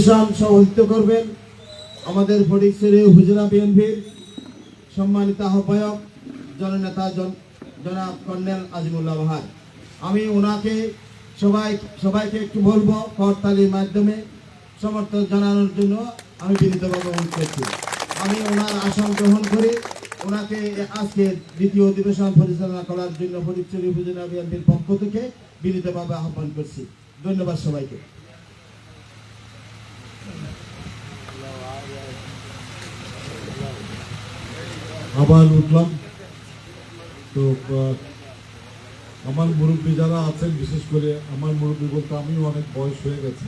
সভাপতিত্ব করবেন আমাদের ফটিকছড়ি উপজেলা বিএনপির সম্মানিত আহ্বায়ক জননেতা জনাব কর্নেল আজিমুল্লাহ বাহার। আমি ওনাকে সবাইকে একটু বলবো করতালির মাধ্যমে সমর্থন জানানোর জন্য আমি বিনীতভাবে অনুরোধ করছি। আমি ওনার আসন গ্রহণ করে ওনাকে আজকে দ্বিতীয় অধিবেশন পরিচালনা করার জন্য ফটিকছড়ি উপজেলা বিএনপির পক্ষ থেকে বিনীতভাবে আহ্বান করছি। ধন্যবাদ সবাইকে। আবার উঠলাম তো আমার মুরব্বী যারা আছেন, বিশেষ করে আমার মুরব্বী বলতে আমিও অনেক বয়স হয়ে গেছে,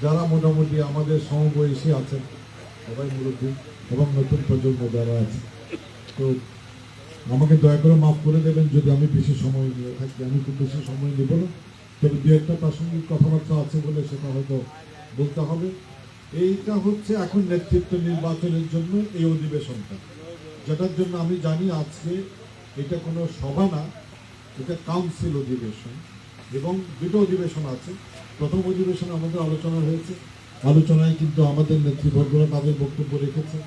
যারা মোটামুটি আমাদের সমবয়সী আছেন সবাই মুরব্বী, এবং নতুন প্রজন্ম যারা আছে, তো আমাকে দয়া করে মাফ করে দেবেন যদি আমি বেশি সময় নিয়ে থাকি। আমি খুব বেশি সময় নেব না, তবে দু একটা প্রাসঙ্গিক কথাবার্তা আছে বলে সেটা হয়তো বলতে হবে। এইটা হচ্ছে এখন নেতৃত্ব নির্বাচনের জন্য এই অধিবেশনটা, যেটার জন্য আমি জানি আজকে এটা কোনো সভা না, এটা কাউন্সিল অধিবেশন, এবং দুটো অধিবেশন আছে। প্রথম অধিবেশনে আমাদের আলোচনা হয়েছে, আলোচনায় কিন্তু আমাদের নেতৃবর্গরা তাদের বক্তব্য রেখেছে,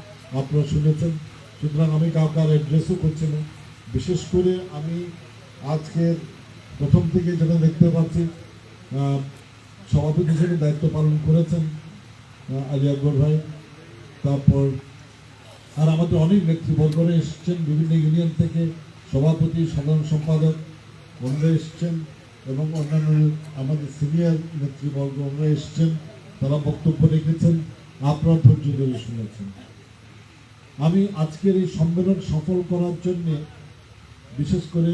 আপনারা শুনেছেন। সুতরাং আমি কাউকে আর অ্যাড্রেসও করছি না। বিশেষ করে আমি আজকের প্রথম থেকে যেটা দেখতে পাচ্ছি, সভাপতি হিসেবে দায়িত্ব পালন করেছেন আলী আকবর ভাই, তারপর আর আমাদের অনেক নেতৃবর্গরা এসছেন বিভিন্ন ইউনিয়ন থেকে, সভাপতি, সাধারণ সম্পাদক ওনারা এসছেন, এবং অন্যান্য আমাদের সিনিয়র নেতৃবর্গ ওনারা এসছেন, তারা বক্তব্য রেখেছেন, আপনারা ধৈর্য ধরে শুনেছেন। আমি আজকের এই সম্মেলন সফল করার জন্যে বিশেষ করে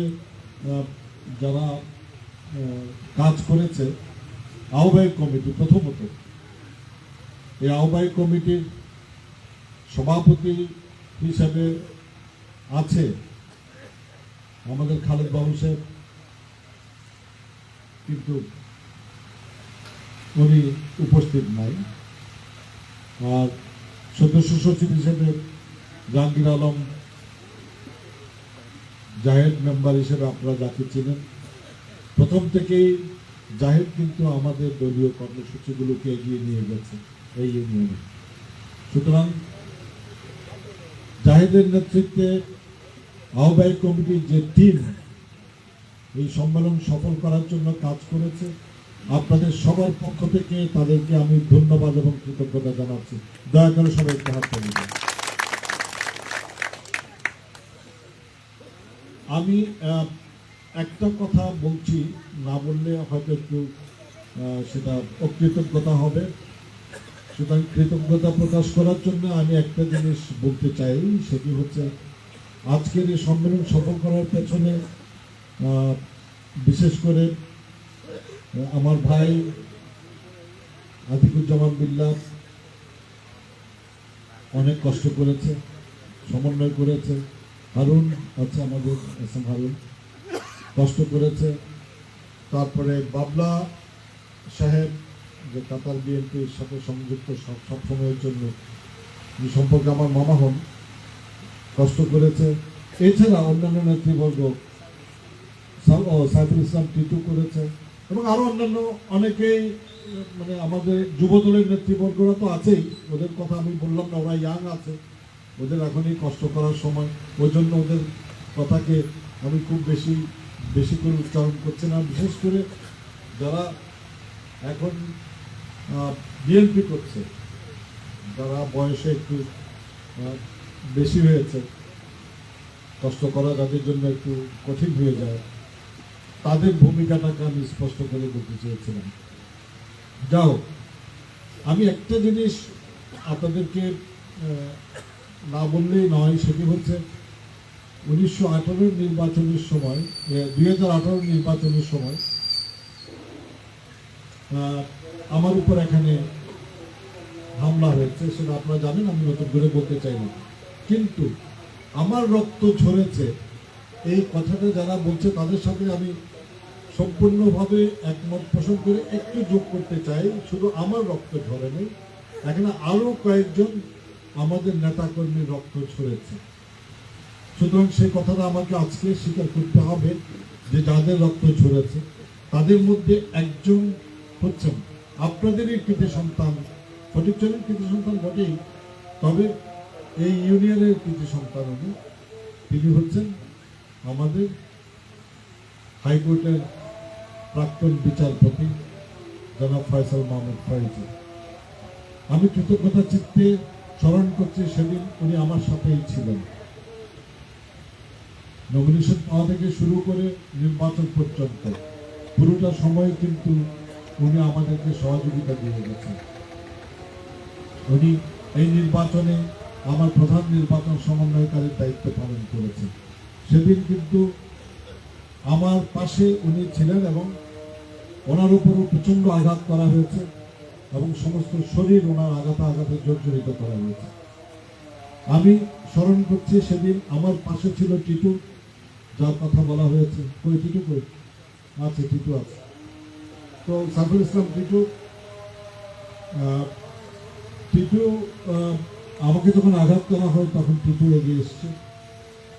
যারা কাজ করেছে, আহ্বায়ক কমিটি, প্রথমত এই আহ্বায়ক কমিটির সভাপতি হিসাবে আছে আমাদের খালেদ বাবু সাহেব, কিন্তু উনি উপস্থিত নাই। আর সদস্য সচিব হিসেবে জাহাঙ্গীর আলম, জাহেদ মেম্বার হিসেবে আপনারা যাকে চিনেন, প্রথম থেকেই জাহেদ কিন্তু আমাদের দলীয় কর্মসূচিগুলোকে এগিয়ে নিয়ে গেছে এই ইউনিয়নে। সুতরাং জাহেদের নেতৃত্বে আহ্বায়ক কমিটির যে টিম এই সম্মেলন সফল করার জন্য কাজ করেছে, আপনাদের সবার পক্ষ থেকে তাদেরকে আমি ধন্যবাদ এবং কৃতজ্ঞতা জানাচ্ছি। দয়া করে সবাই একটু হাত তালি দিন। আমি একটা কথা বলছি, না বললে হয়তো একটু সেটা অকৃতজ্ঞতা হবে। সুতরাং কৃতজ্ঞতা প্রকাশ করার জন্য আমি একটা জিনিস বলতে চাই, সেটি হচ্ছে আজকের এই সম্মেলন সফল করার পেছনে বিশেষ করে আমার ভাই আতিকুজ্জামান বিল্লাহ অনেক কষ্ট করেছে, সমন্বয় করেছে। হারুন আছে আমাদের, এস এম হারুন কষ্ট করেছে। তারপরে বাবলা সাহেব, যে কাতার বিএনপির সাথে সংযুক্ত সবসময়ের জন্য, এই সম্পর্কে আমার মামা হন, কষ্ট করেছে। এছাড়া অন্যান্য নেতৃবর্গ, সাইফুল ইসলাম টিটু করেছে, এবং আরও অন্যান্য অনেকেই, মানে আমাদের যুবদলের নেতৃবর্গরা তো আছেই, ওদের কথা আমি বললাম না, ওরা ইয়াং আছে, ওদের এখনই কষ্ট করার সময়, ওই জন্য ওদের কথাকে আমি খুব বেশি করে উচ্চারণ করছি না। বিশেষ করে যারা এখন বিএনপি করছে, যারা বয়সে একটু বেশি হয়েছে, কষ্ট করা যাদের জন্য একটু কঠিন হয়ে যায়, তাদের ভূমিকাটাকে আমি স্পষ্ট করে বলতে চেয়েছিলাম। যাও, আমি একটা জিনিস আপনাদেরকে না বললেই নয়, সেটি হচ্ছে 1918 নির্বাচনের সময়, 2018 নির্বাচনের সময় আমার উপর এখানে হামলা হয়েছে, সেটা আপনারা জানেন, আমি নতুন করে বলতে চাই না। কিন্তু আমার রক্ত ঝরেছে, এই কথাটা যারা বলছে তাদের সাথে আমি সম্পূর্ণভাবে একমত পোষণ করে একটু যোগ করতে চাই। শুধু আমার রক্ত ঝরে নেই, এখানে আরও কয়েকজন আমাদের নেতাকর্মীর রক্ত ঝরেছে। সুতরাং সেই কথাটা আমাকে আজকে স্বীকার করতে হবে যে যাদের রক্ত ঝরেছে তাদের মধ্যে একজন হচ্ছেন আপনাদেরই কৃতি সন্তান ফটিকছড়ির কৃতি সন্তান বটেই, তবে এই ইউনিয়নের কৃতি সন্তান উনি। তিনি হচ্ছেন আমাদের হাইকোর্টের প্রাক্তন বিচারপতি জনাব ফয়সাল মাহমুদ ফয়েজি। আমি কৃতজ্ঞতা চিত্তে স্মরণ করছি সেদিন উনি আমার সাথেই ছিলেন, নমিনেশন পাওয়া থেকে শুরু করে নির্বাচন পর্যন্ত পুরোটা সময় কিন্তু উনি আমাদেরকে সহযোগিতা দিয়ে গেছেন। উনি এই নির্বাচনে আমার প্রধান নির্বাচন সমন্বয়কারীর দায়িত্ব পালন করেছেন। সেদিন কিন্তু আমার পাশে উনি ছিলেন এবং ওনার উপরও প্রচণ্ড আঘাত করা হয়েছে এবং সমস্ত শরীর ওনার আঘাতে জর্জরিত করা হয়েছে। আমি স্মরণ করছি সেদিন আমার পাশে ছিল টিটু, যার কথা বলা হয়েছে। কই টিটু, কই আছে? টিটু আছে। তো সাইফুল ইসলাম টিটু টিটু আমাকে যখন আঘাত করা হয় তখন টিটু এগিয়ে এসছে।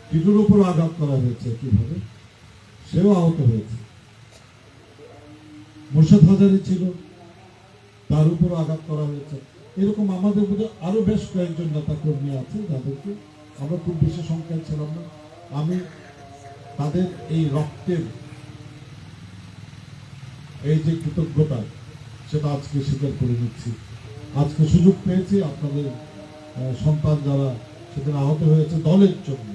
টিটুর উপর আঘাত করা হয়েছে কিভাবে, সেও আহত হয়েছে। মোর্শেদ হাজারি ছিল, তার উপর আঘাত করা হয়েছে। এরকম আমাদের মধ্যে আরো বেশ কয়েকজন নেতা কর্মী আছে যাদেরকে আমরা খুব বেশি সংখ্যায় ছিলাম না। আমি তাদের এই রক্তের এই যে কৃতজ্ঞতা, সেটা আজকে স্বীকার করে নিচ্ছি। আজকে সুযোগ পেয়েছি আপনাদের সন্তান যারা সেদিন আহত হয়েছে দলের জন্য।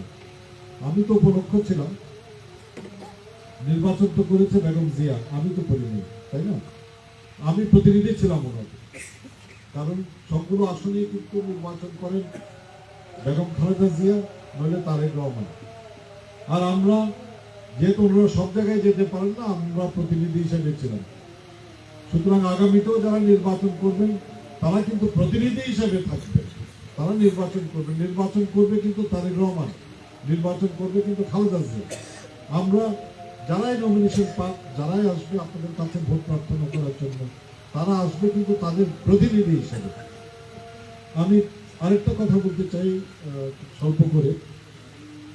আমি তো উপলক্ষ ছিলাম, নির্বাচন তো করেছে বেগম জিয়া, আমি তো করিনি, তাই না? আমি প্রতিনিধি ছিলাম ওনার, কারণ সবগুলো আসনেই কিন্তু নির্বাচন করেন বেগম খালেদা জিয়া নইলে তারেক রহমান। আর আমরা যেহেতু ওনারা সব জায়গায় যেতে পারেন না, আমরা প্রতিনিধি হিসেবে ছিলাম। সুতরাং আগামীতেও যারা নির্বাচন করবেন তারা কিন্তু প্রতিনিধি হিসেবে থাকবে, তারা নির্বাচন করবে। নির্বাচন করবে কিন্তু তারেক রহমান, নির্বাচন করবে কিন্তু খালেদা জিয়া। আমরা যারাই নমিনেশন পাক, যারাই আসবে আপনাদের কাছে ভোট প্রার্থনা করার জন্য, তারা আসবে কিন্তু তাদের প্রতিনিধি হিসেবে। আমি আরেকটা কথা বলতে চাই স্বল্প করে,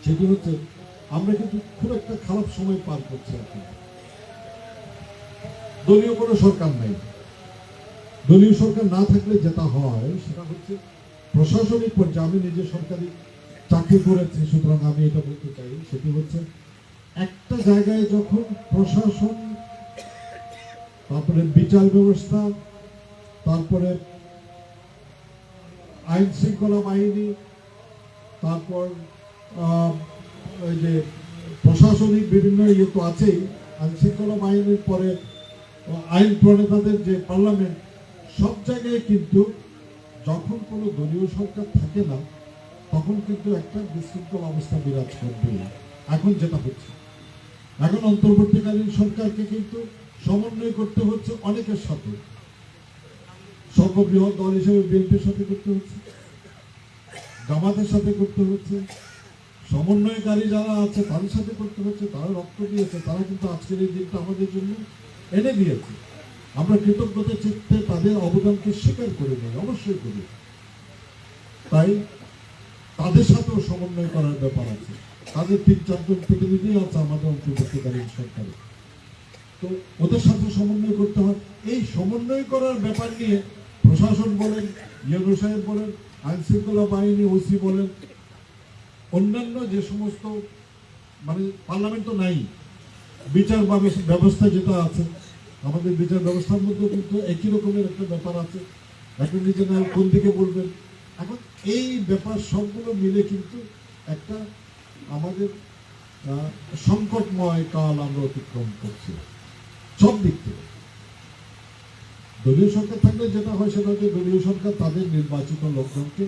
সেটি হচ্ছে আমরা কিন্তু খুব একটা খারাপ সময় পার করছি এখন। দলীয় কোনো সরকার নাই। দলীয় সরকার না থাকলে যেটা হয় সেটা হচ্ছে প্রশাসনিক পর্যায়ে, আমি নিজে সরকারি চাকরি করেছি সুতরাং আমি এটা বলতে চাই, সেটি হচ্ছে একটা জায়গায় যখন প্রশাসন, তারপরে বিচার ব্যবস্থা, তারপরে আইন শৃঙ্খলা বাহিনী, তারপর ওই যে প্রশাসনিক বিভিন্ন ইয়ে তো আছেই, আইন শৃঙ্খলা বাহিনীর পরে আইন প্রণেতাদের যে পার্লামেন্ট, সব জায়গায় কিন্তু যখন কোনো দলীয় সরকার থাকে না তখন কিন্তু একটা বিশৃঙ্খল অবস্থা বিরাজ করবে। এখন যেটা হচ্ছে, এখন অন্তর্বর্তীকালীন সরকারকে কিন্তু সমন্বয় করতে হচ্ছে অনেকের সাথে। সর্ববৃহৎ দল হিসেবে বিএনপির সাথে করতে হচ্ছে, জামাতের সাথে করতে হচ্ছে, সমন্বয়কারী যারা আছে তাদের সাথে করতে হচ্ছে। তারা রক্ত দিয়েছে, তারা কিন্তু আজকের এই দিনটা আমাদের জন্য এনে দিয়েছে। আমরা কৃতজ্ঞতা চিত্তে তাদের অবদানকে স্বীকার করে নিই, অবশ্যই করি। তাই তাদের সাথেও সমন্বয় করার ব্যাপার আছে। তাদের 3-4 জন প্রতিনিধি আছে আমাদের অন্তর্বর্তীকালীন সরকারে, তো ওদের সাথে সমন্বয় করতে হয়। এই সমন্বয় করার ব্যাপার নিয়ে প্রশাসন বলেন, ইউনূস সাহেব বলেন, আইন শৃঙ্খলা বাহিনী ওসি বলেন, অন্যান্য যে সমস্ত, মানে পার্লামেন্ট তো নাই, বিচার ব্যবস্থা যেটা আছে, আমাদের বিচার ব্যবস্থার মধ্যে কিন্তু একই রকমের একটা ব্যাপার আছে। অ্যাটর্নি জেনারেল কোন দিকে বলবেন, এখন এই ব্যাপার সবগুলো মিলে কিন্তু একটা আমাদের সংকটময় কাল আমরা অতিক্রম করছি সব দিক থেকে। দলীয় সরকার থাকলে যেটা হয় সেটা হচ্ছে দলীয় সরকার তাদের নির্বাচিত লোকজনকে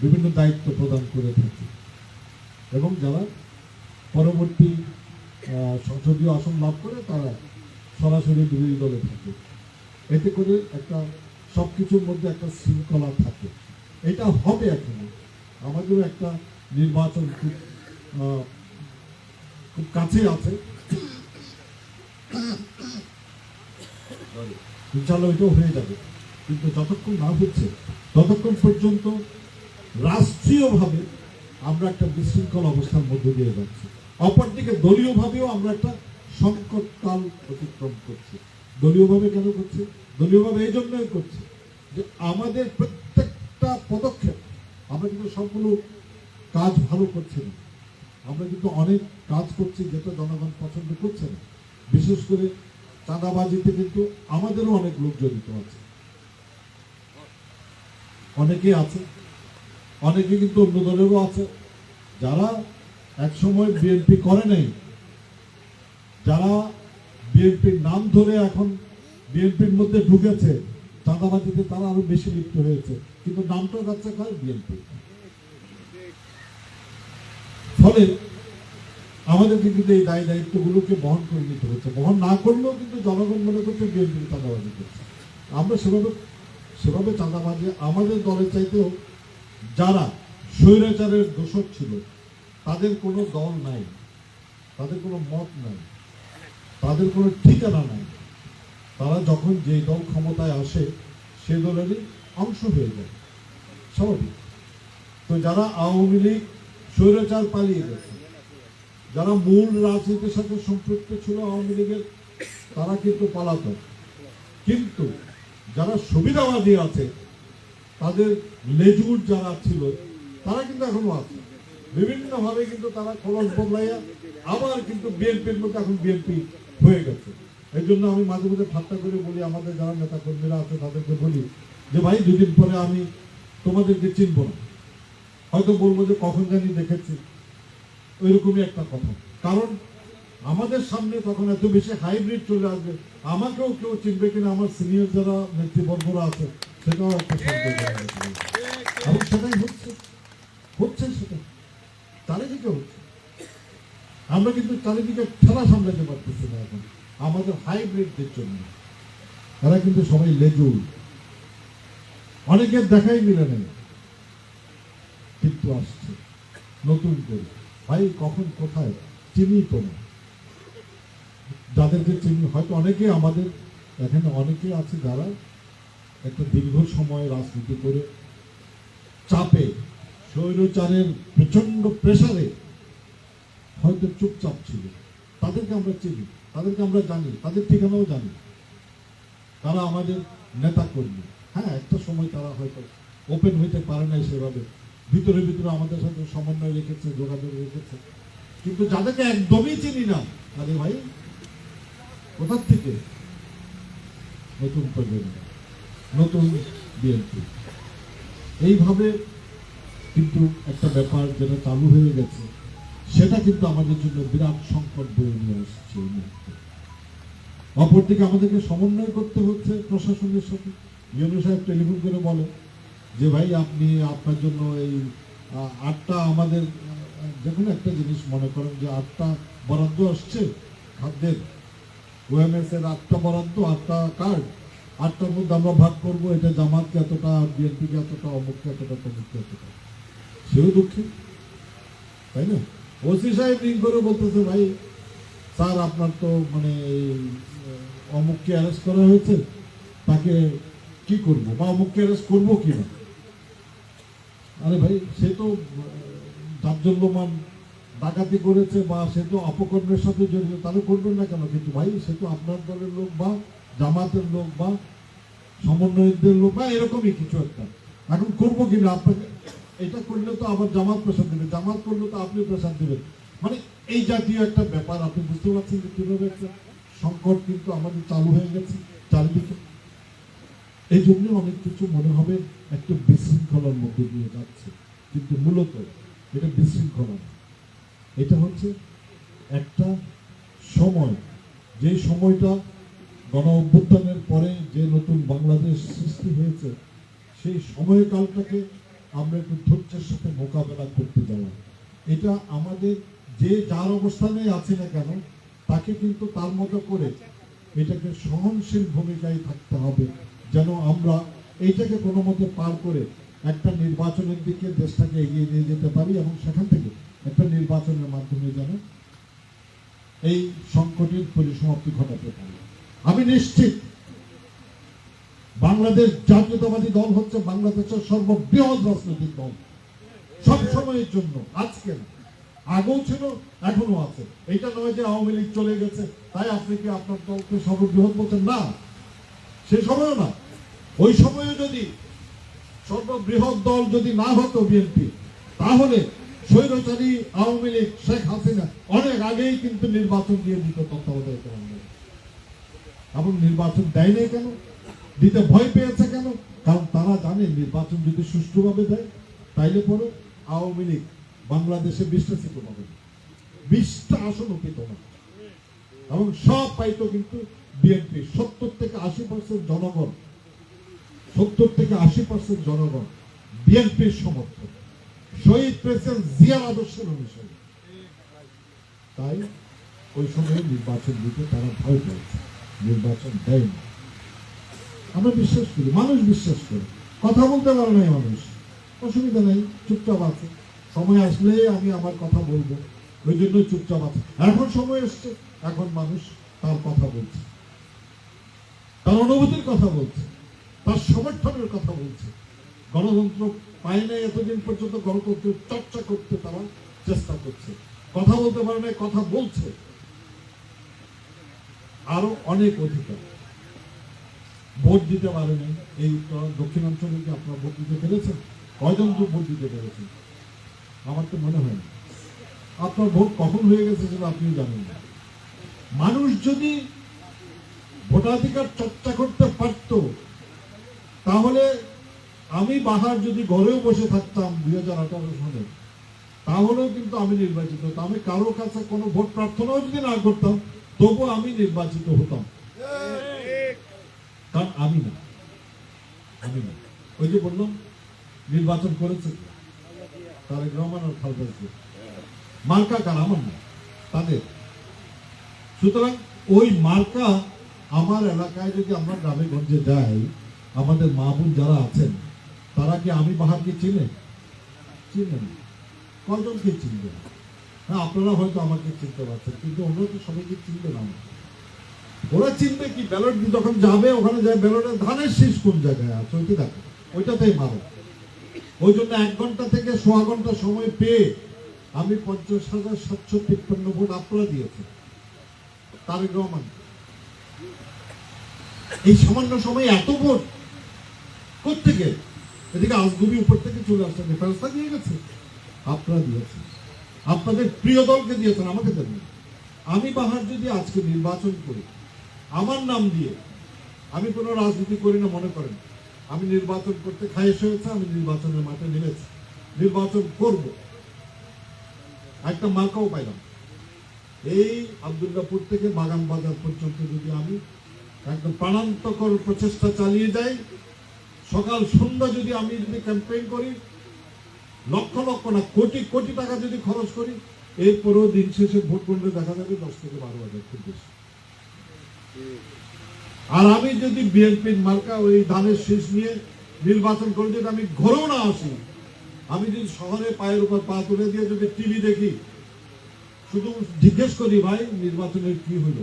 বিভিন্ন দায়িত্ব প্রদান করে থাকে এবং যারা পরবর্তী সংসদীয় আসন লাভ করে তারা সরাসরি বিরোধী দলে থাকে। এতে করে একটা সবকিছুর মধ্যে একটা শৃঙ্খলা থাকে। এটা হবে এখন, আমাদেরও একটা নির্বাচন খুব খুব কাছে আছে, ইনশাআল্লাহ এটাও হয়ে যাবে। কিন্তু যতক্ষণ না হচ্ছে ততক্ষণ পর্যন্ত রাষ্ট্রীয়ভাবে আমরা একটা বিশৃঙ্খল অবস্থার মধ্যে দিয়ে যাচ্ছি, অপরদিকে দলীয়ভাবেও আমরা একটা সংকটকাল অতিক্রম করছি। দলীয়ভাবে কেন করছি? দলীয়ভাবে এই জন্যই করছি যে আমাদের প্রত্যেকটা পদক্ষেপ আমরা কিন্তু সবগুলো কাজ ভালো করছি না, আমরা কিন্তু অনেক কাজ করছি যেটা জনগণ পছন্দ করছে না। বিশেষ করে চাঁদাবাজিতে কিন্তু আমাদেরও অনেক লোক জড়িত আছে, অনেকেই আছে, অনেকে কিন্তু অন্য দলেরও আছে, যারা একসময় বিএনপি করে নাই, যারা বিএনপির নাম ধরে এখন বিএনপির মধ্যে ঢুকেছে, চাঁদাবাজিতে তারা আরো বেশি লিপ্ত হয়েছে, কিন্তু নামটা যাচ্ছে কার? বিএনপি। ফলে আমাদেরকে কিন্তু এই দায় দায়িত্বগুলোকে বহন করে নিতে হচ্ছে। বহন না করলেও কিন্তু জনগণ মনে করছে বিএনপি চাঁদাবাজি করছে। আমরা সেভাবে চাঁদাবাজি আমাদের দলের চাইতেও যারা স্বৈরাচারের দোষক ছিল তাদের কোনো দল নাই, তাদের কোনো মত নাই, তাদের কোনো ঠিকানা নাই। তারা যখন যেই দল ক্ষমতায় আসে সেই দলেরই অংশ হয়ে যায়, স্বাভাবিক। তো যারা আওয়ামী লীগ স্বৈরাচার পালিয়ে গেছে, যারা মূল রাজনীতির সাথে সম্পৃক্ত ছিল আওয়ামী লীগের, তারা কিন্তু পলাতক। কিন্তু যারা সুবিধাবাদী আছে, তাদের লেজুর যারা ছিল তারা কিন্তু এখনো আছে, বিভিন্নভাবে কিন্তু তারা খরচ বদলাইয়া আবার কিন্তু বিএনপির মধ্যে এখন বিএনপি হয়ে গেছে। এই জন্য আমি মাঝে মাঝে ঠাট্টা করে বলি, আমাদের যারা নেতা কর্মীরা আছে তাদেরকে বলি যে ভাই, দুদিন পরে আমি তোমাদেরকে চিনব না, হয়তো বলবো যে কখন জানি দেখেছি, ওইরকমই একটা কথা। কারণ আমাদের সামনে তখন এত বেশি হাইব্রিড চলে আসবে, আমাকেও কেউ চিনবে কিনা, আমার সিনিয়র যারা নেতৃবর্গরা আছে সেটাও একটা সন্দেহ হয়ে গেছে। এবং সেটাই হচ্ছে সেটা চারিদিকে হচ্ছে। আমরা কিন্তু চারিদিকে খেলা সামলাতে পারতেছি না এখন আমাদের হাইব্রিডদের জন্য। তারা কিন্তু সবাই লেজুর, অনেকের দেখাই মিলে নেই, কিন্তু আসছে নতুন করে। ভাই কখন কোথায় চিনি তো না, যাদেরকে চিনি হয়তো অনেকে আমাদের এখানে অনেকে আছে যারা একটা দীর্ঘ সময় রাজনীতি করে চাপে, স্বৈরাচারের প্রচন্ড প্রেসারে হয়তো চুপচাপ ছিল, তাদেরকে আমরা চিনি, তাদেরকে আমরা জানি, তাদের ঠিকানাও জানি, তারা আমাদের নেতা কর্মী। হ্যাঁ, একটা সময় তারা হয়তো ওপেন হইতে পারে নাই সেভাবে, ভিতরে ভিতরে আমাদের সাথে সমন্বয় রেখেছে, যোগাযোগ রেখেছে। কিন্তু যাদেরকে একদমই চিনি না, আরে ভাই কোথার থেকে? নতুন প্রজন্ম, নতুন বিএনপি, এইভাবে কিন্তু একটা ব্যাপার যেটা চালু হয়ে গেছে, সেটা কিন্তু আমাদের জন্য বিরাট সংকট বয়ে নিয়ে আসছে এই মুহূর্তে। অপরদিকে আমাদেরকে সমন্বয় করতে হচ্ছে প্রশাসনের সাথে। ইউনূস সাহেব টেলিফোন করে বলে যে ভাই, আপনি আপনার জন্য এই 8টা আমাদের যে কোনো একটা জিনিস মনে করেন যে 8টা বরাদ্দ আসছে খাদ্যের, ওএমএস এর 8টা বরাদ্দ, 8টা কার্ড, 8টার মধ্যে আমরা ভাগ করবো, এটা জামাতকে এতটা, বিএনপিকে এতটা, অমুককে এতটা, তমুককে এতটা। সেও দুঃখী, তাই না? ওসি সাহেব রিং করে বলতেছে, ভাই স্যার আপনার তো মানে অমুককে অ্যারেস্ট করা হয়েছে, তাকে কি করবো, বা অমুককে অ্যারেস্ট করবো কিনা। আরে ভাই, সে তো জাজ্জল্যমান ডাকাতি করেছে বা সে তো অপকর্মের সাথে জড়িত, তাহলে করবেন না কেন? কিন্তু ভাই, সে তো আপনার দলের লোক বা জামাতের লোক বা সমন্বয়কদের লোক বা এরকমই কিছু একটা। এখন করবো কিনা, আপনাকে এটা করলে তো আবার জামাত প্রেশার দেবে, জামাত করলে তো আপনি প্রেশার দেবেন, মানে এই জাতীয় একটা ব্যাপার। আপনি বুঝতে পারছেন যে কিভাবে একটা সংকট কিন্তু আমাদের চালু হয়ে গেছে চারিদিকে। এই জন্য অনেক কিছু মনে হবে একটা বিশৃঙ্খলার মধ্যে দিয়ে যাচ্ছে, কিন্তু মূলত এটা বিশৃঙ্খলা না। এটা হচ্ছে একটা সময়, যে সময়টা গণ অভ্যুত্থানের পরে যে নতুন বাংলাদেশ সৃষ্টি হয়েছে, সেই সময়কালটাকে আমরা একটু ধৈর্যের সাথে মোকাবেলা করতে যাওয়া। এটা আমাদের যে যার অবস্থানে আছে না কেন, তাকে কিন্তু তার মতো করে এটাকে সহনশীল ভূমিকায় থাকতে হবে, যেন আমরা এইটাকে কোনো মতে পার করে একটা নির্বাচনের দিকে দেশটাকে এগিয়ে নিয়ে যেতে পারি, এবং সেখান থেকে একটা নির্বাচনের মাধ্যমে যেন এই সংকটের পরিসমাপ্তি ঘটাতে পারি। আমি নিশ্চিত বাংলাদেশ জাতীয়তাবাদী দল হচ্ছে বাংলাদেশের সর্ববৃহৎ রাজনৈতিক দল, সব সময়ের জন্য, আজকে না, আগেও ছিল, এখনো আছে। এটা নয় যে আওয়ামী লীগ চলে গেছে তাই আপনি কি আপনার দলকে সর্ববৃহৎ বলছেন, না, সে সময়ও না। ওই সময়ে যদি সর্ববৃহৎ দল যদি না হতো বিএনপি, তাহলে স্বৈরাচারী আওয়ামী লীগ শেখ হাসিনা অনেক আগেই কিন্তু নির্বাচন দিয়ে দিত তত্ত্বাবধায়ক সরকার। এবং নির্বাচন দেয় নাই কেন, দিতে ভয় পেয়েছে কেন? কারণ তারা জানে নির্বাচন যদি সুষ্ঠুভাবে দেয় তাইলে পরে আওয়ামী লীগ বাংলাদেশে 20টা সিটও পাবে, 20টা আসন পেত না, এবং সব পাইতো কিন্তু বিএনপি। 70 থেকে 80% জনগণ, 70 থেকে 80% জনগণ বিএনপির সমর্থক, শহীদ প্রেসিডেন্ট জিয়ার আদর্শের অনুসারী। তাই ওই সময় নির্বাচন দিতে তারা ভয় পেয়েছে, নির্বাচন দেয়নি। আমরা বিশ্বাস করি, মানুষ বিশ্বাস করে, কথা বলতে পারে নাই মানুষ, অসুবিধা নেই, চুপচাপ আছে, সময় আসলে আমি আমার কথা বলবো, ওই জন্য চুপচাপ আছে। এখন সময় এসছে, এখন মানুষ তার কথা বলছে, তার অনুভূতির কথা বলছে, তার সমর্থনের কথা বলছে। গণতন্ত্র পায় নাই এতদিন পর্যন্ত, গণতন্ত্রের চর্চা করতে তারা চেষ্টা করছে, কথা বলতে পারে নাই, কথা বলছে। আরো অনেক অধিকার, ভোট দিতে পারে নাই। এই দক্ষিণাঞ্চলে কি আপনারা ভোট দিতে পেরেছেন? কয়জন তো ভোট দিতে পেরেছেন? আমার তো মনে হয় না। আপনার ভোট কখন হয়ে গেছে সেটা আপনি জানেন না। মানুষ যদি ভোটাধিকার চর্চা করতে পারত, তাহলে আমি বাহার যদি ঘরেও বসে থাকতাম 2018 সালে, তাহলেও কিন্তু আমি নির্বাচিত হতাম। আমি কারোর কাছে কোনো ভোট প্রার্থনাও যদি না করতাম, তবু আমি নির্বাচিত হতাম। কারণ আমি না, ওই যে বললাম নির্বাচন করেছে তারেক রহমান আর খালেদা জিয়া, মার্কা কার? আমার না, তাদের। সুতরাং ওই মার্কা আমার এলাকায় যদি আমরা গ্রামে গঞ্জে যাই, আমাদের মা বোন যারা আছেন তারা কি আমি বাহারকে চিনে? চিনেন? কয়জনকে চিনবে? হ্যাঁ, আপনারা হয়তো আমাকে চিনতে পারছেন, কিন্তু ওরা তো সবাইকে চিনবে না। ওরা চিনবে কি? ব্যালট যখন যাবে, ওখানে যায় ব্যালটের ধানের শীষ কোন জায়গায় আছে ওইটা দেখো, ওইটাতেই মারো। ওই জন্য 1 ঘন্টা থেকে 1.5 ঘন্টা সময় পেয়ে আমি 50,753 ভোট আপনারা দিয়েছে তারেক রহমান। এই সামান্য সময় এত ভোট কোত্থেকে? এদিকে আজগুবি উপর থেকে চলে আসছে, ফেরস্তা দিয়ে গেছে, আপনারা দিয়েছেন, আপনাদের প্রিয় দলকে দিয়েছেন, আমাকে দেন। আমি বাহার যদি আজকে নির্বাচন করি আমার নাম দিয়ে, আমি কোনো রাজনীতি করি না মনে করেন, আমি নির্বাচন করতে খায়েশ হয়েছে, আমি নির্বাচনের মাঠে নেমেছি, নির্বাচন করব, একটা মার্কাও পাইলাম। এই আব্দুল্লাহপুর থেকে বাগান বাজার পর্যন্ত যদি আমি একদম প্রাণান্তকর প্রচেষ্টা চালিয়ে যাই, সকাল সন্ধ্যা যদি আমি ক্যাম্পেইন করি, লক্ষ লক্ষ না কোটি কোটি টাকা যদি খরচ করি, এরপরেও দিন শেষে ভোট করলে দেখা যাবে 10 থেকে 12,000 খুব বেশি। আর আমি যদি বিএনপির মার্কা ওই ধানের শীষ নিয়ে নির্বাচন করে যদি আমি ঘরেও না আসি, আমি যদি শহরে পায়ের উপর পা তুলে দিয়ে যদি টিভি দেখি, শুধু জিজ্ঞেস করি ভাই নির্বাচনের কি হলো,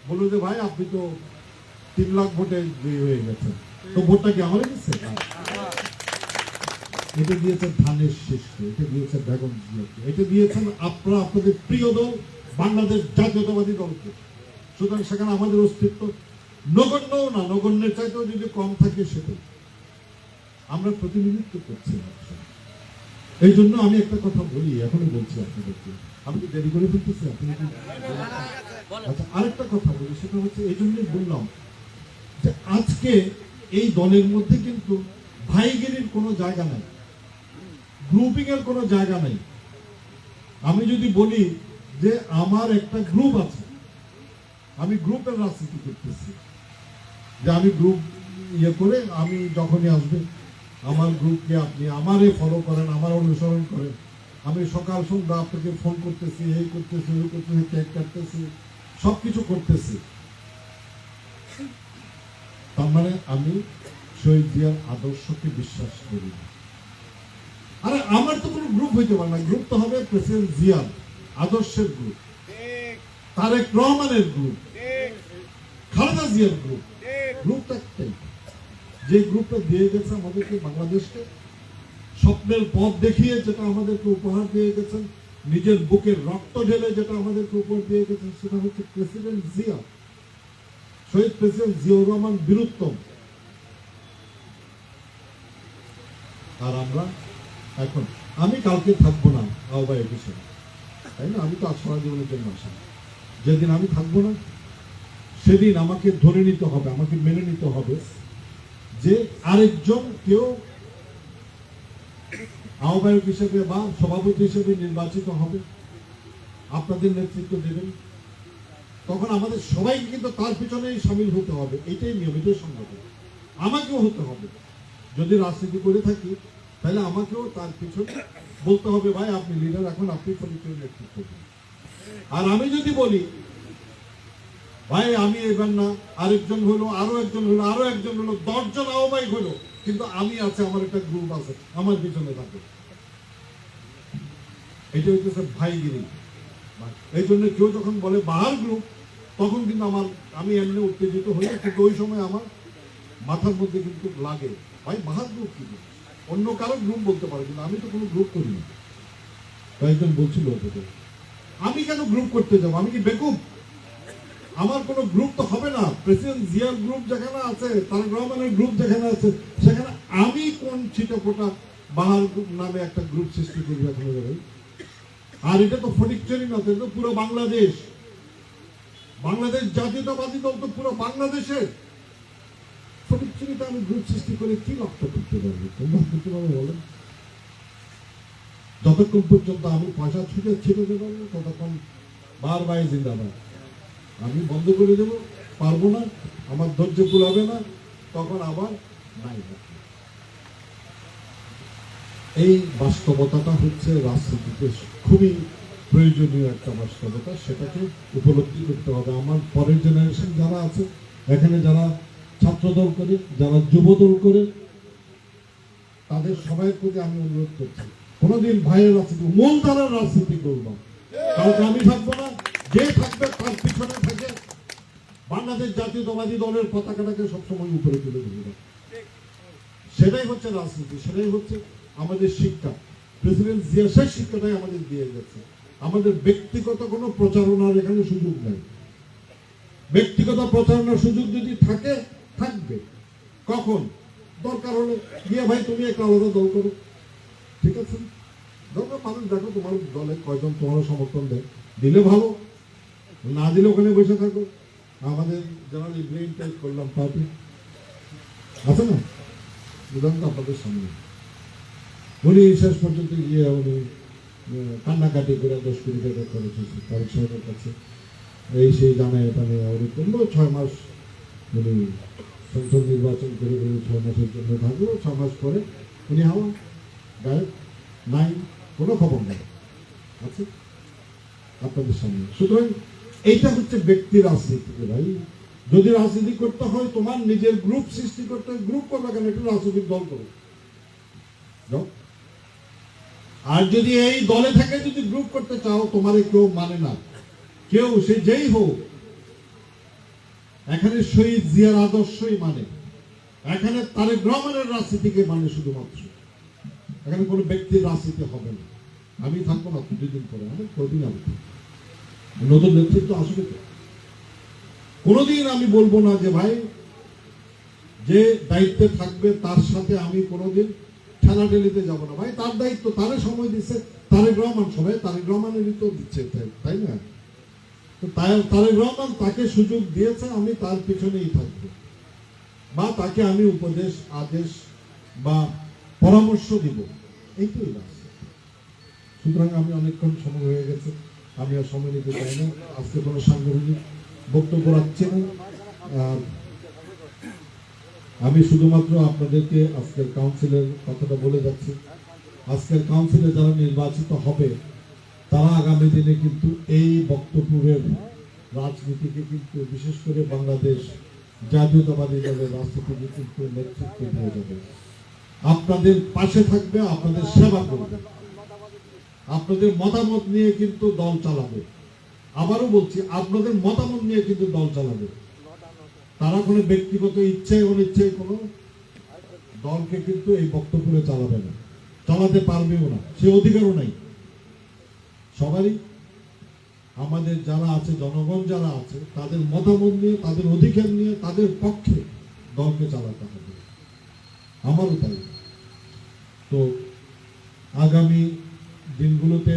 বললো যে ভাই আপনি তো 3 লাখ ভোটে হয়ে গেছেন, তো ভোটটা কি আমার দিচ্ছে? এটা দিয়েছেন ধানের শীষকে, এটা দিয়েছেন বেগম জিয়াকে, এটা দিয়েছেন আপনারা আপনাদের প্রিয় দল বাংলাদেশ জাতীয়তাবাদী দলকে। সুতরাং সেখানে আমাদের অস্তিত্ব নগণ্য না, নগণ্যের চাইতেও যদি কম থাকে সেটাই আমরা প্রতিনিধিত্ব করছি। এই জন্য আমি একটা কথা বলি, এখনই বলছি আপনাদেরকে, আমি কি দেরি করে ফেলতেছি? আপনি আচ্ছা, আরেকটা কথা বলি, সেটা হচ্ছে এই জন্যই বললাম যে আজকে এই দলের মধ্যে কিন্তু ভাইগিরির কোনো জায়গা নাই, গ্রুপিং এর কোনো জায়গা নাই। আমি যদি বলি যে আমার একটা গ্রুপ আছে, আমি গ্রুপের রাজনীতি করতেছি, যে আমি গ্রুপ ইয়ে করে আমি যখনই আসবে আমার গ্রুপকে আপনি আমারে ফলো করেন, আমার অনুসরণ করেন, আমি সকাল সন্ধ্যা আপনাকে ফোন করতেছি, এই করতেছি, ওই করতেছি, কেক কাটতেছি, সবকিছু করতেছি, তার মানে আমি শহীদ জিয়ার আদর্শকে বিশ্বাস করি না। আরে আমার তো কোনো গ্রুপ হইতে পারে না, গ্রুপ তো হবে প্রেসিডেন্ট জিয়ার আদর্শের গ্রুপ, তারেক রহমানের গ্রুপ, খালেদা জিয়ার গ্রুপ। গ্রুপটা একটাই, যে গ্রুপটা দিয়ে গেছে আমাদেরকে, বাংলাদেশকে স্বপ্নের পথ দেখিয়ে যেটা আমাদেরকে উপহার দিয়ে গেছেন, নিজের বুকের রক্ত ঢেলে যেটা আমাদেরকে উপহার দিয়ে গেছেন, সেটা হচ্ছে প্রেসিডেন্ট জিয়া, শহীদ প্রেসিডেন্ট জিয়াউর রহমান বীরুত্তম, আর আমরা এখন আমি কালকে থাকবো না আহ্বায়ক হিসেবে, তাই না? আমি তো আজ সারা জীবনের জন্য আসি। যেদিন আমি থাকবো না সেদিন আমাকে ধরে নিতে হবে, আমাকে মেনে নিতে হবে যে আরেকজন কেউ আহ্বায়ক হিসেবে বা সভাপতি হিসেবে নির্বাচিত হবে, আপনাদের নেতৃত্ব দেবেন। তখন আমাদের সবাইকে কিন্তু তার পিছনেই সামিল হতে হবে, এটাই নিয়মিত সংগঠন। আমাকেও হতে হবে, যদি রাজনীতি করে থাকি তাহলে আমাকেও তার পিছনে বলতে হবে, ভাই আপনি লিডার, এখন আপনি ফটিকছড়ির নেতৃত্ব দিন। আর আমি যদি বলি ভাই আমি এবার না, আরেকজন হলো, আরো একজন হলো, আরো একজন হলো, 10 জন আহ্বায়ক হলো, কিন্তু আমি আছে, আমার একটা গ্রুপ আছে, আমার পিছনে থাকে, এটা হইতেছে ভাইগিরি। এই জন্য কেউ যখন বলে বাহার গ্রুপ, তখন কিন্তু আমি এমনি উত্তেজিত হই, কিন্তু ওই সময় আমার মাথার মধ্যে কিন্তু লাগে, ভাই বাহার গ্রুপ কি? অন্য কারো গ্রুপ বলতে পারে, কিন্তু আমি তো কোনো গ্রুপ করি না। কয়েকজন বলছিল আমি কেন গ্রুপ করতে যাবো? আমি কি বেকুব? আমার কোনো গ্রুপ তো হবে না। প্রেসিডেন্ট জিয়ার গ্রুপ যেখানে আছে, তারেক রহমানের গ্রুপ যেখানে আছে, সেখানে আমি কোন ছিটেফোঁটা বাহার গ্রুপ নামে একটা গ্রুপ সৃষ্টি করি এখন? আর এটা তো ফটিকছড়ি না, এটা তো পুরো বাংলাদেশ। বাংলাদেশ জাতীয়তাবাদী দল তো পুরো বাংলাদেশের। ফটিকছড়িতে আমি গ্রুপ সৃষ্টি করে কি লক্ষ্য করতে পারবো? তোমরা করতে পারবো বলেন? যতক্ষণ পর্যন্ত আমি পয়সা ছিটে দেবো, ততক্ষণ বারবার জিন্দাবাদ। আমি বন্ধ করে দেবো, পারবো না, আমার ধৈর্য কুলাবে না, তখন আবার নাই। এই বাস্তবতাটা হচ্ছে রাজনীতিতে খুবই প্রয়োজনীয় একটা বাস্তবতা, সেটাকে উপলব্ধি করতে হবে। আমার পরের জেনারেশন যারা আছে, এখানে যারা ছাত্র দল করে, যারা যুব দল করে, তাদের সবাইয়ের প্রতি আমি অনুরোধ করছি, কোনোদিন ভাইয়ের রাজনীতি, মূল ধারার রাজনীতি করবো। কারণ আমি থাকবো না, যে থাকবে তার পিছনে থাকে বাংলাদেশ জাতীয়তাবাদী দলের পতাকাটাকে সবসময় উপরে তুলে ধরবে। সেটাই হচ্ছে রাজনীতি, সেটাই হচ্ছে আমাদের শিক্ষা। প্রেসিডেন্ট জিয়া সেই শিক্ষাটাই আমাদের দিয়ে গেছে। আমাদের ব্যক্তিগত কোনো প্রচারণার এখানে সুযোগ নেই। ব্যক্তিগত প্রচারণার সুযোগ যদি থাকে, থাকবে কখন? দরকার হলে গিয়ে ভাই তুমি একটা আলাদা দল করো, ঠিক আছে? দরকার মানুষ দেখো তোমার দলে কয়জন তোমার সমর্থন দেয়, দিলে ভালো, না দিলে ওখানে বসে থাকো। আমাদের জেনারেল ইব্রাহিম টাইপ করলাম পার্টি আছে না, উদাহরণ তো আপনাদের সামনে। উনি শেষ পর্যন্ত গিয়ে উনি কান্নাকাটি করে 10 কোটি টাকা খরচ হয়েছে তারেক সাহেবের কাছে, এই সেই জানায় এটা নিয়ে উনি করলো 6 মাস, উনি সংসদ নির্বাচন করে 6 মাসের জন্য থাকলো। 6 মাস পরে উনি হাওয়া গায়ক, নাই, কোনো খবর নেই আছে আপনাদের সামনে। সুতরাং এইটা হচ্ছে ব্যক্তি রাজনীতি। ভাই যদি রাজনীতি করতে হয়, তোমার নিজের গ্রুপ সৃষ্টি করতে হয়, গ্রুপ করবে কেন? একটু রাজনৈতিক দল করো। আর যদি এই দলে থেকে যদি গ্রুপ করতে চাও, তোমার কেউ মানে না, কেউ সে যেই হোক। এখানে শহীদ জিয়ার আদর্শই মানে, এখানে তারেক রহমানের রাজনীতিকে মানে শুধুমাত্র। এখানে কোনো ব্যক্তির রাজনীতি হবে না। আমি থাকবো না 2 দিন পরে, আমি কদিন আসবো, নতুন নেতৃত্ব আসবে তো। কোনোদিন আমি বলবো না যে ভাই যে দায়িত্বে থাকবে তার সাথে আমি কোনোদিন ঠেলাঠেলিতে যাবো না। ভাই তার দায়িত্ব, তারে সময় দিচ্ছে তারেক রহমান, সবাই তারেক রহমানেরই তো দিচ্ছে, তাই না? তো তারেক রহমান তাকে সুযোগ দিয়েছে, আমি তার পিছনেই থাকবো, বা তাকে আমি উপদেশ, আদেশ বা পরামর্শ দিব, এইটাই রাস্তা। সুতরাং আমি অনেকক্ষণ সময় হয়ে গেছে, আমি আর সময় নিতে চাই না। আজকে কোনো সাংগঠনিক বক্তব্য রাখছি না। আমি শুধুমাত্র আপনাদেরকে আজকের কাউন্সিলের কথাটা বলে যাচ্ছি। আজকের কাউন্সিলে যারা নির্বাচিত হবে, তারা আগামী দিনে কিন্তু এই বক্তব্যের রাজনীতিকে কিন্তু, বিশেষ করে বাংলাদেশ জাতীয়তাবাদী দলের রাজনীতিকে কিন্তু নেতৃত্ব দিয়ে যাবে। আপনাদের পাশে থাকবে, আপনাদের সেবা করবে, আপনাদের মতামত নিয়ে কিন্তু দল চালাবে। আবারও বলছি, আপনাদের মতামত নিয়ে কিন্তু দল চালাবে। তারা কোনো ব্যক্তিগত ইচ্ছায় অনিচ্ছায় কোনো দলকে কিন্তু এই বক্তব্যে চালাবে না, চালাতে পারবেও না, সে অধিকারও নাই। সবারই আমাদের যারা আছে, জনগণ যারা আছে, তাদের মতামত নিয়ে, তাদের অধিকার নিয়ে, তাদের পক্ষে দলকে চালাতে হবে। আমারও তাই। তো আগামী দিনগুলোতে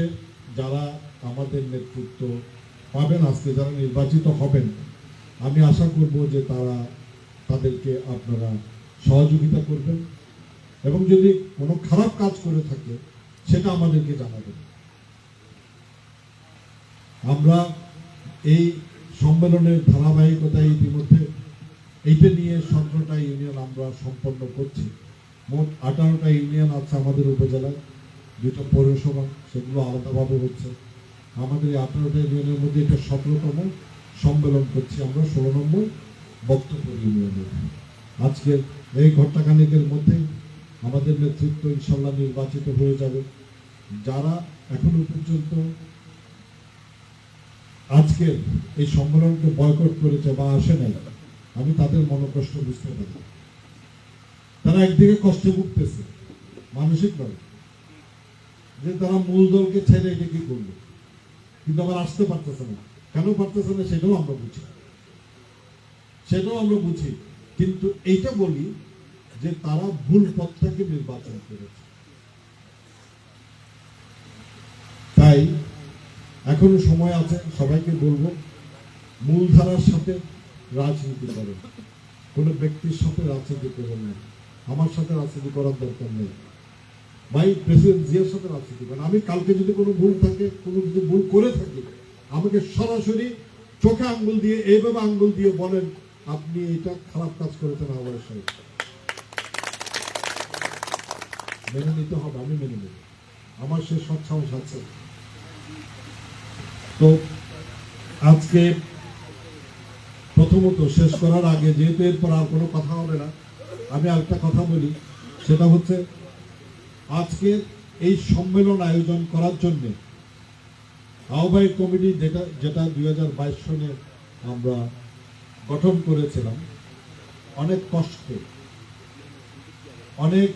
যারা আমাদের নেতৃত্ব পাবেন, আজকে যারা নির্বাচিত হবেন, আমি আশা করব যে তাদেরকে আপনারা সহযোগিতা করবেন এবং যদি কোনো খারাপ কাজ করে থাকে সেটা আমাদেরকে জানাবেন। আমরা এই সম্মেলনের ধারাবাহিকতায় ইতিমধ্যে এইটা নিয়ে 17টা ইউনিয়ন আমরা সম্পন্ন করছি। মোট 18টা ইউনিয়ন আছে আমাদের উপজেলায়, 2টা পৌরসভা, সেগুলো আলাদাভাবে হচ্ছে। আমাদের এই 18টা ইউনিয়নের মধ্যে এটা 17তম সম্মেলন করছি আমরা, 16 নম্বর বক্তব্য ইউনিয়নের। আজকের এই ঘণ্টাখানেকের মধ্যে আমাদের নেতৃত্ব ইনশাল্লাহ নির্বাচিত হয়ে যাবে। যারা এখনো পর্যন্ত আজকের এই সম্মেলনকে বয়কট করেছে বা আসে নাই, আমি তাদের মনোকষ্ট বুঝতে পারি। তারা একদিকে কষ্টে ভুগতেছে মানসিকভাবে, যে তারা মূল দলকে ছেড়ে এটা কি করবে, কিন্তু আবার আসতে পারতেছে না। কেন পারতেছে না সেটাও আমরা বুঝি, কিন্তু এইটা বলি যে তারা ভুল পথ থেকে নির্বাচন করেছে। তাই এখনো সময় আছে, সবাইকে বলবো মূলধারার সাথে রাজনীতি করেন, কোনো ব্যক্তির সাথে রাজনীতি করবেন না। আমার সাথে রাজনীতি করার দরকার নেই ভাই, প্রেসিডেন্ট জিয়ার সাথে রাজনীতি করেন। আমি কালকে যদি কোনো ভুল থাকে, কোনো কিছু ভুল করে থাকি, আমাকে সরাসরি চোখে আঙ্গুল দিয়ে, এইভাবে আঙ্গুল দিয়ে বলেন আপনি এটা খারাপ কাজ করেছেন, আমার সাহেব মেনে নিতে হবে, আমি মেনে নেব, আমার সে সৎসাহস আছে। তো আজকে প্রথমত শেষ করার আগে, যেহেতু এরপর আর কোনো কথা হবে না, আমি আরেকটা কথা বলি, সেটা হচ্ছে আজকে এই সম্মেলন আয়োজন করার জন্য আহ্বায়ক কমিটি যেটা 2022 সনে আমরা গঠন করেছিলাম, অনেক কষ্টে, অনেক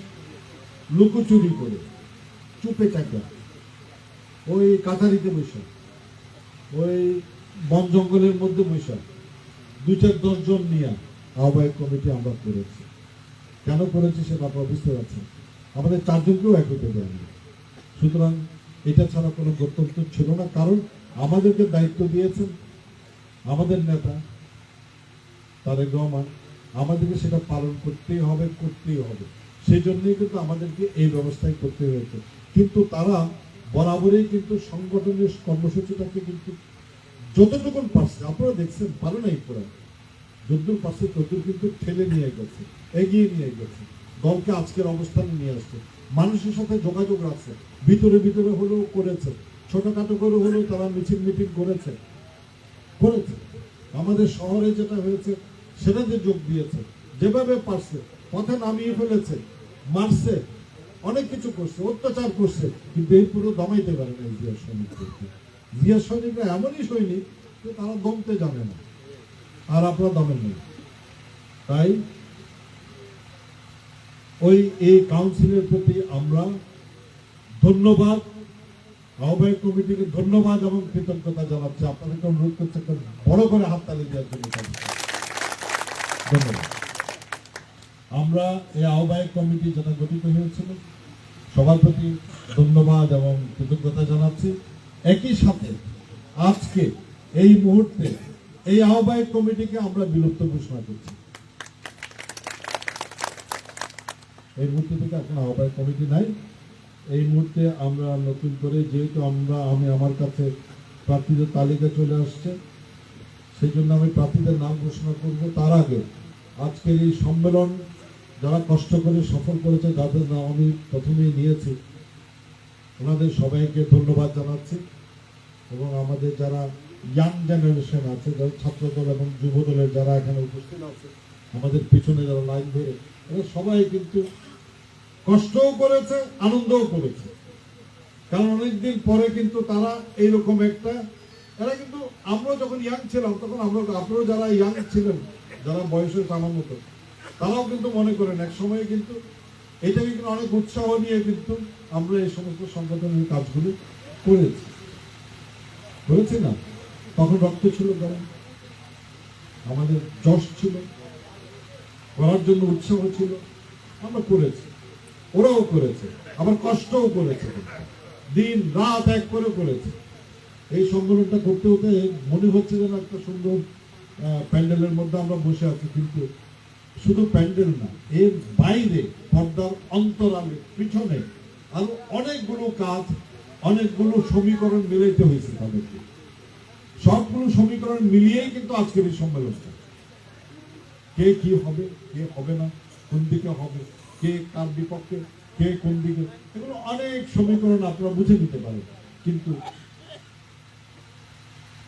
লুকোচুরি করে, চুপে চাকা, ওই কাছারিতে বসে, ওই বন জঙ্গলের মধ্যে বসে 2-4-10 জন নিয়ে আহ্বায়ক কমিটি আমরা করেছি। কেন করেছি সেটা আপনারা বুঝতে পারছেন, আমাদের 4 জনকেও এক হতে দেয়নি। সুতরাং এটা ছাড়া কোনো কর্তব্য ছিল না, কারণ আমাদেরকে দায়িত্ব দিয়েছেন আমাদের নেতা তারেক রহমান, আমাদেরকে সেটা পালন করতেই হবে। সেই জন্যই কিন্তু আমাদেরকে এই ব্যবস্থাই করতে হয়েছে। কিন্তু তারা বরাবরই কিন্তু সংগঠনের কর্মসূচিটাকে কিন্তু যতটুকুন পারছে, আপনারা দেখছেন, পারে নাই পুরো, যতদূর পারছে ততদূর কিন্তু ঠেলে নিয়ে গেছে, এগিয়ে নিয়ে গেছে, দলকে আজকের অবস্থানে নিয়ে আসছে, মানুষের সাথে যোগাযোগ রাখছে, ভিতরে হলেও করেছে, ছোটখাটো করে হলেও তারা মিটিং করেছে। আমাদের শহরে যেটা হয়েছে সেটাতে যোগ দিয়েছে, যেভাবে পারছে পথে নামিয়ে ফেলেছে, মারছে, অনেক কিছু করছে, অত্যাচার করছে, কিন্তু এই পুরো দমাইতে পারে না জিয়া সৈনিকদেরকে। জিয়া সৈনিকরা এমনই সৈনিক যে তারা দমতে জানে না, আর আপনারা দমেন নেই। তাই এই কাউন্সিলের প্রতি আমরা ধন্যবাদ, আহ্বায়ক কমিটিকে ধন্যবাদ এবং কৃতজ্ঞতা জানাচ্ছি। আপনাদেরকে অনুরোধ করছে বড় করে হাততালি দেওয়ার জন্য ধন্যবাদ। আমরা এই আহ্বায়ক কমিটি যেটা গঠিত হয়েছিল, সবার প্রতি ধন্যবাদ এবং কৃতজ্ঞতা জানাচ্ছি। একই সাথে আজকে এই মুহূর্তে এই আহ্বায়ক কমিটিকে আমরা বিলুপ্ত ঘোষণা করছি। এই মুহূর্তে থেকে এখন আহ্বায়ক কমিটি নাই। এই মুহূর্তে আমরা নতুন করে, যেহেতু আমার কাছে প্রার্থীদের তালিকা চলে আসছে, সেই জন্য আমি প্রার্থীদের নাম ঘোষণা করব। তার আগে আজকের এই সম্মেলন যারা কষ্ট করে সফল করেছে, যাদের নাম আমি প্রথমেই নিয়েছি, ওনাদের সবাইকে ধন্যবাদ জানাচ্ছি। এবং আমাদের যারা ইয়াং জেনারেশন আছে, যারা ছাত্রদল এবং যুবদলের যারা এখানে উপস্থিত আছে, আমাদের পিছনে যারা লাইন ধরে, এরা সবাই কিন্তু কষ্টও করেছে, আনন্দও করেছে। কারণ অনেকদিন পরে কিন্তু তারা এইরকম একটা, এরা কিন্তু, আমরা যখন ইয়াং ছিলাম তখন আপনারা যারা ইয়াং ছিলেন, যারা বয়সের আমার মতো, তারাও কিন্তু মনে করেন এক সময় কিন্তু এটাকে কিন্তু অনেক উৎসাহ নিয়ে কিন্তু আমরা এই সমস্ত সংগঠনের কাজগুলো করেছি না। তখন রক্ত ছিল গরম, আমাদের যশ ছিল, করার জন্য উৎসাহ ছিল, আমরা করেছি, ওরাও করেছে, আবার কষ্টও করেছে, দিন রাত এক করে করেছে। এই সম্মেলনটা করতে হতে মনে হচ্ছে যেন একটা সুন্দর প্যান্ডেলের মধ্যে আমরা বসে আছি, কিন্তু শুধু প্যান্ডেল না, এর বাইরে পর্দার অন্তরালে পিছনে আরো অনেকগুলো কাজ, অনেকগুলো সমীকরণ মিলাইতে হয়েছে তাদেরকে। সবগুলো সমীকরণ মিলিয়েই কিন্তু আজকের এই সম্মেলনটা। কে কি হবে, কে হবে না, কোন দিকে হবে, কে কার বিপক্ষে, কে কোন দিকে, এগুলো অনেক সমীকরণ আপনারা বুঝে নিতে পারেন, কিন্তু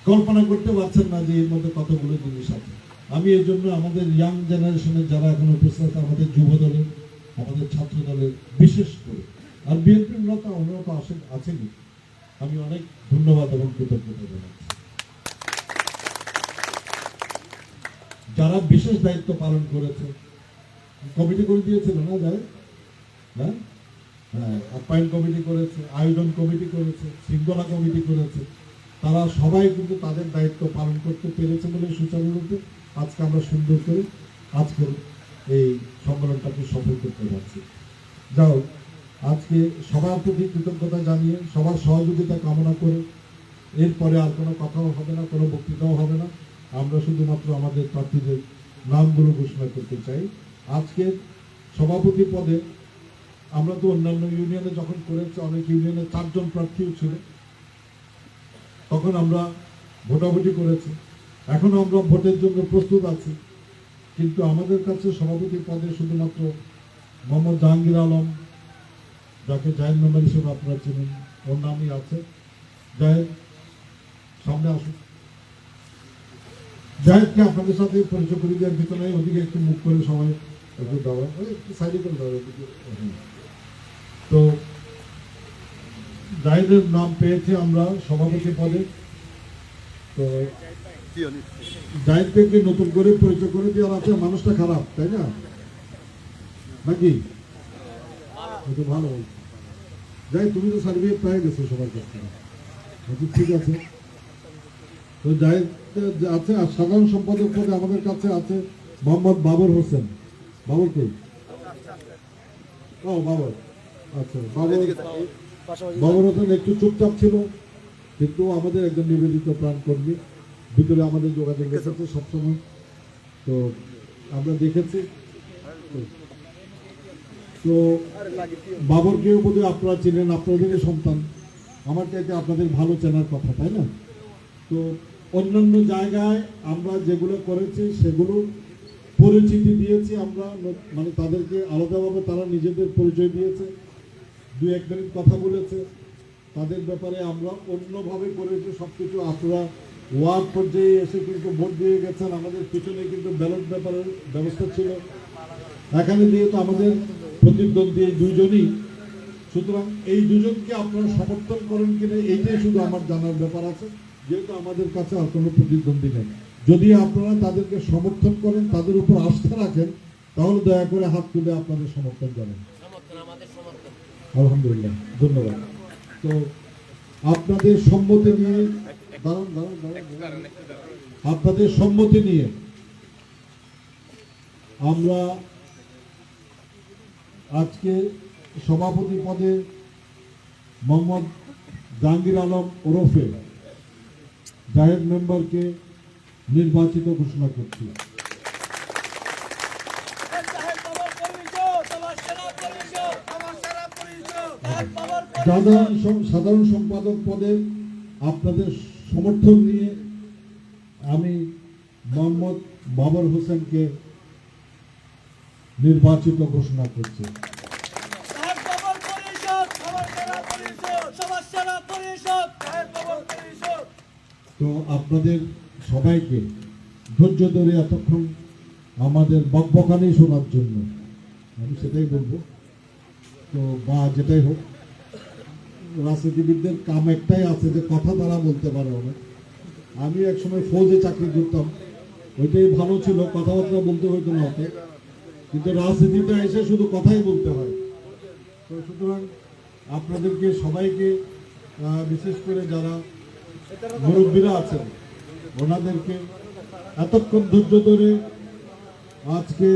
কল্পনা করতে পারছেন না যে এর মধ্যে কতগুলো জিনিস আছে। আমি এর জন্য আমাদের ইয়াং জেনারেশনের যারা এখন উপস্থিত আছে, আমাদের যুব দলের, আমাদের ছাত্র দলের বিশেষ করে, আর বিএনপির অন্যত আছেনি, আমি অনেক ধন্যবাদ এবং কৃতজ্ঞতা জানাচ্ছি। যারা বিশেষ দায়িত্ব পালন করেছে, কমিটি করে দিয়েছিল না যায়, হ্যাঁ হ্যাঁ, আপ্যায়ন কমিটি করেছে, আয়োজন কমিটি করেছে, শৃঙ্খলা কমিটি করেছে, তারা সবাই কিন্তু তাদের দায়িত্ব পালন করতে পেরেছে বলে সুচারুরূপে আজকে আমরা সুন্দর করে আজকের এই সম্মেলনটাকে সফল করতে পারছি। যাও, আজকে সবার প্রতি কৃতজ্ঞতা জানিয়ে, সবার সহযোগিতা কামনা করে, এরপরে আর কোনো কথাও হবে না, কোনো বক্তৃতাও হবে না। আমরা শুধুমাত্র আমাদের প্রার্থীদের নামগুলো ঘোষণা করতে চাই। আজকের সভাপতি পদে আমরা তো অন্যান্য ইউনিয়নে যখন করেছি, অনেক ইউনিয়নে 4 জন প্রার্থীও ছিল, তখন আমরা ভোটাভুটি করেছি। এখনো আমরা ভোটের জন্য প্রস্তুত আছি, কিন্তু আমাদের কাছে সভাপতি পদে শুধুমাত্র মোহাম্মদ জাহাঙ্গীর আলম, যাকে জায়েদ মেম্বার হিসেবে আপনারা চিনেন, ওর নামই আছে। জায়েদ, সামনে আসুন। জায়েদকে আপনাদের সাথে পরিচয় করে দেওয়ার ভিতরে ওদিকে একটু মুখ করে সবাই একটু দেওয়া, একটু সাইডে করে দেওয়া। তো জায়েদের নাম পেয়েছি আমরা সভাপতি পদে। তো জায়েদকে নতুন করে পরিচয় করে দেওয়ার আছে। মানুষটা খারাপ, তাই না নাকি? একটু ভালো যাই, তুমি তো সার্টিফিকেট পেয়ে গেছো সবার কাছ থেকে, ঠিক আছে। তো জায়েদ আছে। আর সাধারণ সম্পাদক পদে আমাদের কাছে আছে মোহাম্মদ বাবর হোসেন। বাবর কে? ও বাবর, আচ্ছা। বাবর হোসেন একটু চুপচাপ ছিল, কিন্তু আমাদের একজন নিবেদিত প্রাণ কর্মী, ভিতরে আমাদের যোগাযোগ রেখেছে সবসময়, তো আমরা দেখেছি। তো বাবরকেও বোধহয় আপনারা চিনেন, আপনাদেরই সন্তান, আমার চাইতে আপনাদের ভালো চেনার কথা, তাই না? তো অন্যান্য জায়গায় আমরা যেগুলো করেছি সেগুলো পরিচিতি দিয়েছি আমরা, মানে তাদেরকে আলাদাভাবে তারা নিজেদের পরিচয় দিয়েছে, 2-1 মিনিট কথা বলেছে, তাদের ব্যাপারে আমরা অন্যভাবে করেছি সব কিছু। আপনারা ওয়ার্ড পর্যায়ে এসে কিন্তু ভোট দিয়ে গেছেন, আমাদের পিছনে কিন্তু ব্যালট ব্যাপারের ব্যবস্থা ছিল। এখানে যেহেতু আমাদের প্রতিদ্বন্দ্বী এই 2 জনই, সুতরাং এই 2 জনকে আপনারা সমর্থন করেন কিনা এইটাই শুধু আমার জানার ব্যাপার আছে, যেহেতু আমাদের কাছে আর কোনো প্রতিদ্বন্দ্বী নেই। যদি আপনারা তাদেরকে সমর্থন করেন, তাদের উপর আস্থা রাখেন, তাহলে দয়া করে হাত তুলে আপনাদের সমর্থন জানান। আলহামদুলিল্লাহ, ধন্যবাদ। তো আপনাদের সম্মতি নিয়ে আপনাদের সম্মতি নিয়ে আমরা আজকে সভাপতি পদে মোহাম্মদ জাহাঙ্গীর আলম ওরফে জায়েদ মেম্বারকে নির্বাচিত ঘোষণা করছি। সাধারণ সম্পাদক পদে আপনাদের সমর্থন নিয়ে আমি মোহাম্মদ বাবর হোসেনকে নির্বাচিত ঘোষণা করছি। তো আপনাদের সবাইকে ধৈর্য ধরে এতক্ষণ আমাদের বকবকানি শোনার জন্য আমি সেটাই বলবো। তো বা যেটাই হোক, রাজনীতিবিদদের কাম একটাই আছে যে কথা তারা বলতে পারে অনেক। আমি একসময় ফৌজে চাকরি করতাম, ওইটাই ভালো ছিল, কথাবার্তা বলতে হইতো না ওকে, কিন্তু রাজনীতিতে এসে শুধু কথাই বলতে হয়। তো সুতরাং আপনাদেরকে সবাইকে, বিশেষ করে যারা মুরব্বীরা আছেন ওনাদেরকে এতক্ষণ ধৈর্য ধরে আজকে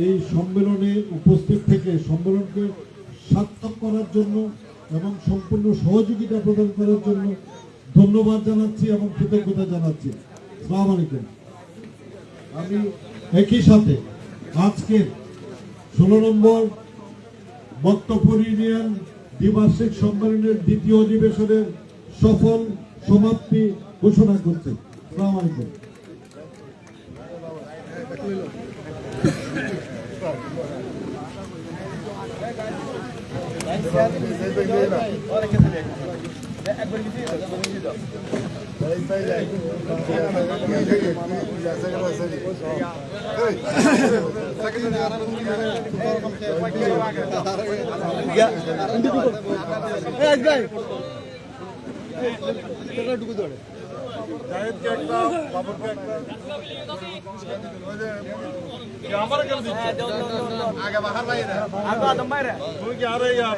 এই সম্মেলনে উপস্থিত থেকে সম্মেলনকে সার্থক করার জন্য এবং সম্পূর্ণ সহযোগিতা প্রদান করার জন্য ধন্যবাদ জানাচ্ছি এবং কৃতজ্ঞতা জানাচ্ছি। আসসালামু আলাইকুম। আমি একই সাথে আজকের 16 নম্বর বক্তপুর ইউনিয়ন দ্বিবার্ষিক সম্মেলনের দ্বিতীয় অধিবেশনের সফল সমাপ্তি ঘোষণা করছি। আসসালামু আলাইকুম।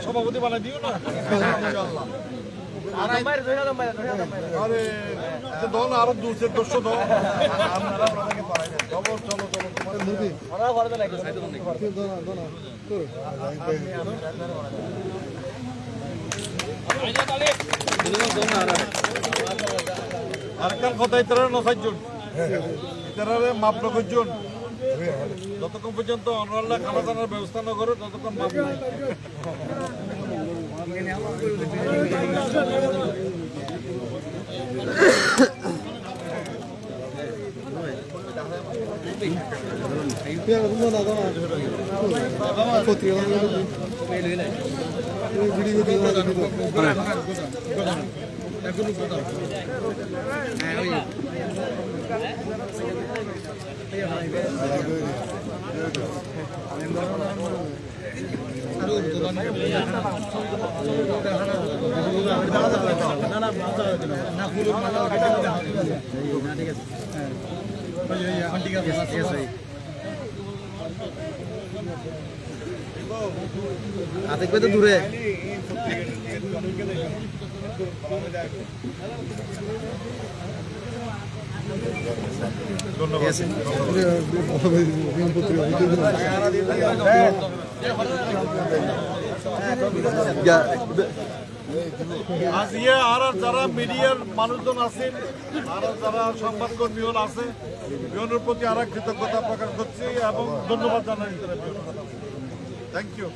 সভাপতি বানাই দিও না আরো 200 দল আরেকটা কথা ইতারা নসাইজন ইতারারে মাপ করজন যতক্ষণ পর্যন্ত অনরাল্লা খানা দানার ব্যবস্থা না করে ততক্ষণ মাপ নাই। দেখবে তো দূরে আজ আর যারা মিডিয়ার মানুষজন আছেন আর যারা সংবাদকর্মী আছে বিয়নের প্রতি আর কৃতজ্ঞতা প্রকাশ করছি এবং ধন্যবাদ জানাই। Thank you.